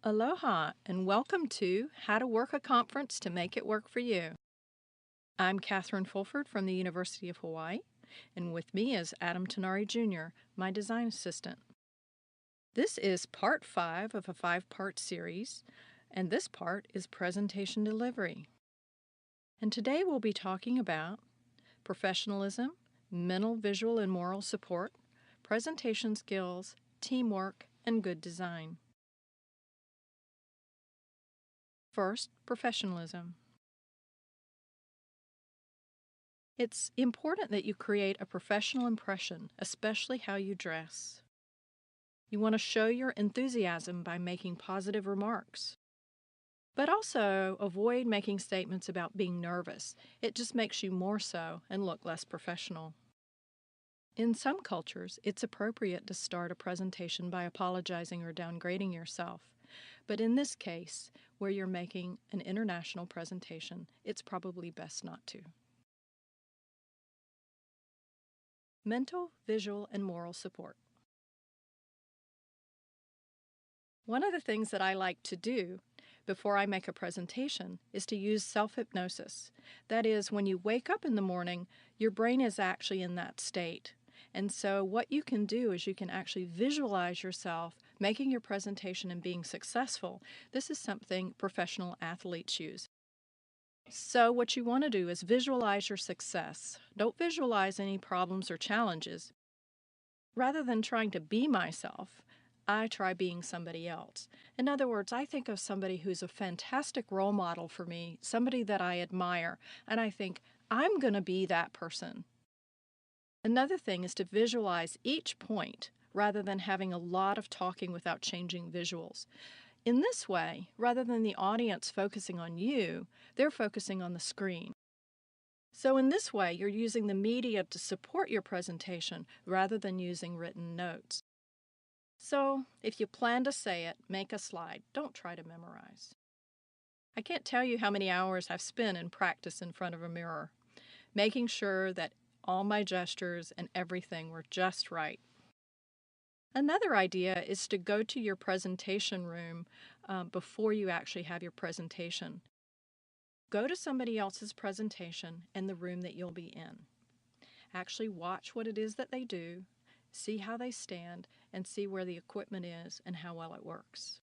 Aloha and welcome to How to Work a Conference to Make It Work for You. I'm Catherine Fulford from the University of Hawaii, and with me is Adam Tenari Jr., my design assistant. This is part 5 of a 5-part series, and this part is presentation delivery. And today we'll be talking about professionalism, mental, visual, and moral support, presentation skills, teamwork, and good design. First, professionalism. It's important that you create a professional impression, especially how you dress. You want to show your enthusiasm by making positive remarks. But also avoid making statements about being nervous. It just makes you more so and look less professional. In some cultures, it's appropriate to start a presentation by apologizing or downgrading yourself. But in this case, where you're making an international presentation, it's probably best not to. Mental, visual, and moral support. One of the things that I like to do before I make a presentation is to use self-hypnosis. That is, when you wake up in the morning, your brain is actually in that state. And so what you can do is you can actually visualize yourself making your presentation and being successful. This is something professional athletes use. So what you want to do is visualize your success. Don't visualize any problems or challenges. Rather than trying to be myself, I try being somebody else. In other words, I think of somebody who's a fantastic role model for me, somebody that I admire, and I think, I'm going to be that person. Another thing is to visualize each point rather than having a lot of talking without changing visuals. In this way, rather than the audience focusing on you, they're focusing on the screen. So in this way, you're using the media to support your presentation rather than using written notes. So if you plan to say it, make a slide. Don't try to memorize. I can't tell you how many hours I've spent in practice in front of a mirror, making sure that all my gestures and everything were just right. Another idea is to go to your presentation room before you actually have your presentation. Go to somebody else's presentation in the room that you'll be in. Actually watch what it is that they do, see how they stand, and see where the equipment is and how well it works.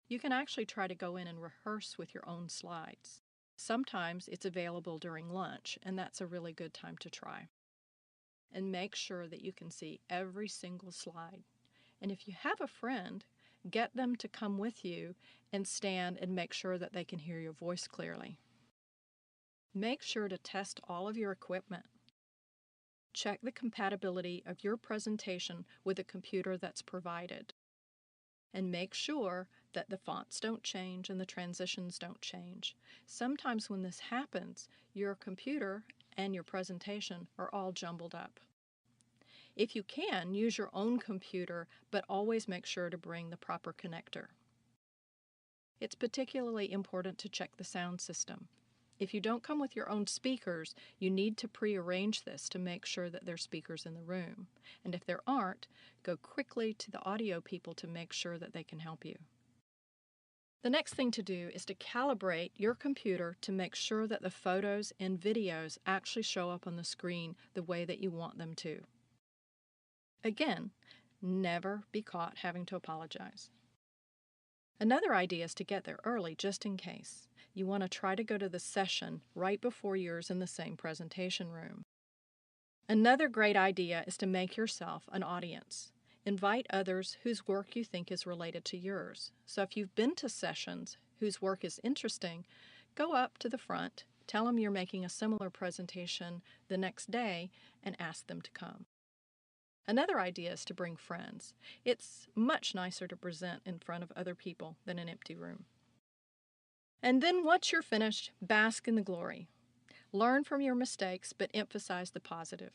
You can actually try to go in and rehearse with your own slides. Sometimes it's available during lunch, and that's a really good time to try. And make sure that you can see every single slide. And if you have a friend, get them to come with you and stand and make sure that they can hear your voice clearly. Make sure to test all of your equipment. Check the compatibility of your presentation with the computer that's provided. And make sure that the fonts don't change and the transitions don't change. Sometimes when this happens, your computer and your presentation are all jumbled up. If you can, use your own computer, but always make sure to bring the proper connector. It's particularly important to check the sound system. If you don't come with your own speakers, you need to pre-arrange this to make sure that there are speakers in the room. And if there aren't, go quickly to the audio people to make sure that they can help you. The next thing to do is to calibrate your computer to make sure that the photos and videos actually show up on the screen the way that you want them to. Again, never be caught having to apologize. Another idea is to get there early just in case. You want to try to go to the session right before yours in the same presentation room. Another great idea is to make yourself an audience. Invite others whose work you think is related to yours. So if you've been to sessions whose work is interesting, go up to the front, tell them you're making a similar presentation the next day, and ask them to come. Another idea is to bring friends. It's much nicer to present in front of other people than an empty room. And then once you're finished, bask in the glory. Learn from your mistakes, but emphasize the positive.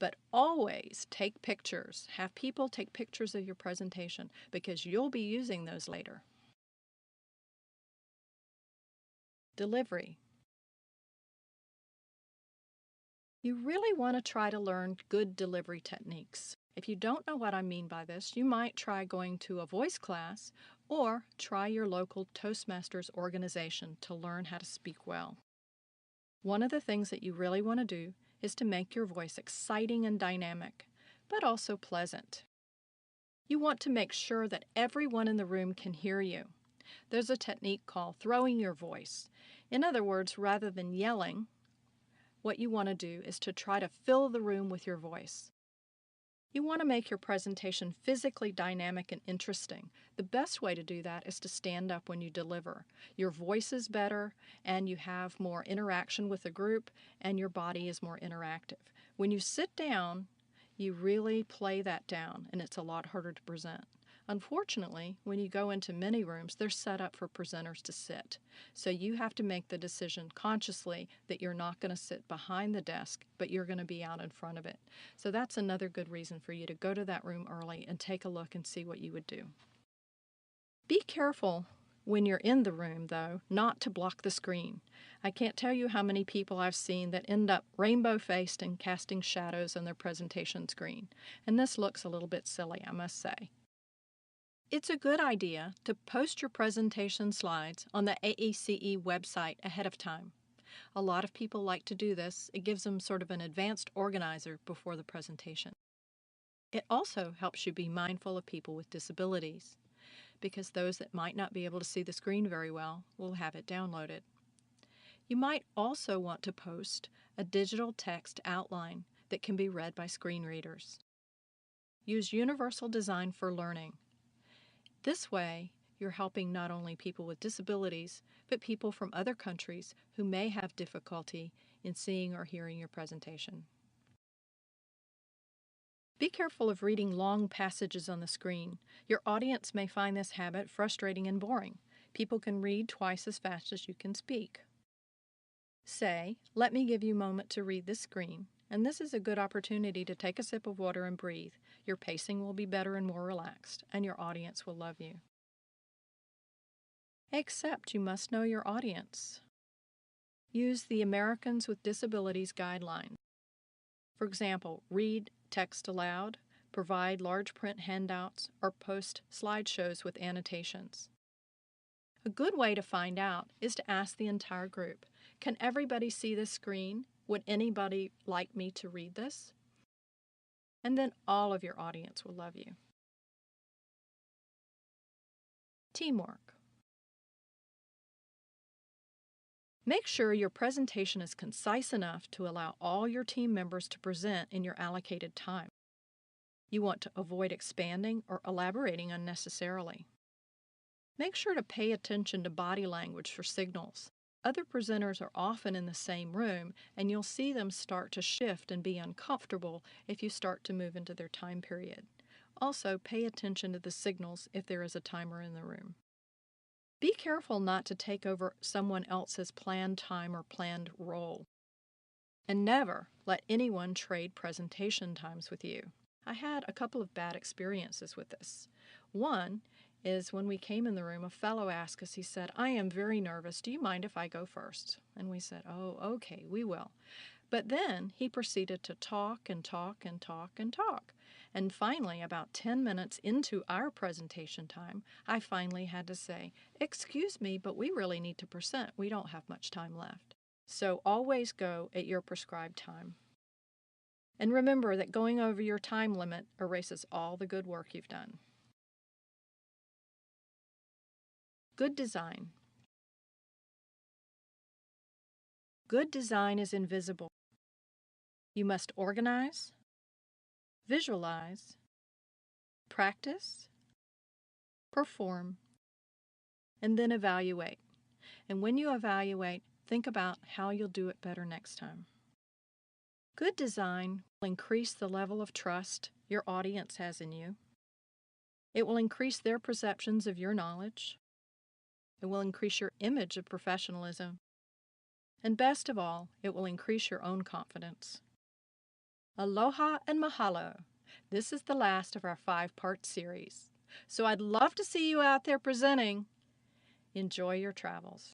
But always take pictures. Have people take pictures of your presentation because you'll be using those later. Delivery. You really want to try to learn good delivery techniques. If you don't know what I mean by this, you might try going to a voice class Or try your local Toastmasters organization to learn how to speak well. One of the things that you really want to do is to make your voice exciting and dynamic, but also pleasant. You want to make sure that everyone in the room can hear you. There's a technique called throwing your voice. In other words, rather than yelling, what you want to do is to try to fill the room with your voice. You want to make your presentation physically dynamic and interesting. The best way to do that is to stand up when you deliver. Your voice is better, and you have more interaction with the group, and your body is more interactive. When you sit down, you really play that down, and it's a lot harder to present. Unfortunately, when you go into many rooms, they're set up for presenters to sit. So you have to make the decision consciously that you're not going to sit behind the desk, but you're going to be out in front of it. So that's another good reason for you to go to that room early and take a look and see what you would do. Be careful when you're in the room, though, not to block the screen. I can't tell you how many people I've seen that end up rainbow-faced and casting shadows on their presentation screen. And this looks a little bit silly, I must say. It's a good idea to post your presentation slides on the AACE website ahead of time. A lot of people like to do this. It gives them sort of an advanced organizer before the presentation. It also helps you be mindful of people with disabilities, because those that might not be able to see the screen very well will have it downloaded. You might also want to post a digital text outline that can be read by screen readers. Use universal design for learning. This way, you're helping not only people with disabilities, but people from other countries who may have difficulty in seeing or hearing your presentation. Be careful of reading long passages on the screen. Your audience may find this habit frustrating and boring. People can read twice as fast as you can speak. Say, "Let me give you a moment to read this screen," and this is a good opportunity to take a sip of water and breathe. Your pacing will be better and more relaxed, and your audience will love you. Except you must know your audience. Use the Americans with Disabilities guidelines. For example, read text aloud, provide large print handouts, or post slideshows with annotations. A good way to find out is to ask the entire group, "Can everybody see this screen? Would anybody like me to read this?" And then all of your audience will love you. Teamwork. Make sure your presentation is concise enough to allow all your team members to present in your allocated time. You want to avoid expanding or elaborating unnecessarily. Make sure to pay attention to body language for signals. Other presenters are often in the same room, and you'll see them start to shift and be uncomfortable if you start to move into their time period. Also, pay attention to the signals if there is a timer in the room. Be careful not to take over someone else's planned time or planned role. And never let anyone trade presentation times with you. I had a couple of bad experiences with this. One is when we came in the room, a fellow asked us, he said, "I am very nervous. Do you mind if I go first?" And we said, "Oh, okay, we will." But then he proceeded to talk and talk and talk and talk. And finally, about 10 minutes into our presentation time, I finally had to say, "Excuse me, but we really need to present. We don't have much time left." So always go at your prescribed time. And remember that going over your time limit erases all the good work you've done. Good design. Good design is invisible. You must organize, visualize, practice, perform, and then evaluate. And when you evaluate, think about how you'll do it better next time. Good design will increase the level of trust your audience has in you. It will increase their perceptions of your knowledge. It will increase your image of professionalism. And best of all, it will increase your own confidence. Aloha and mahalo. This is the last of our 5-part series. So I'd love to see you out there presenting. Enjoy your travels.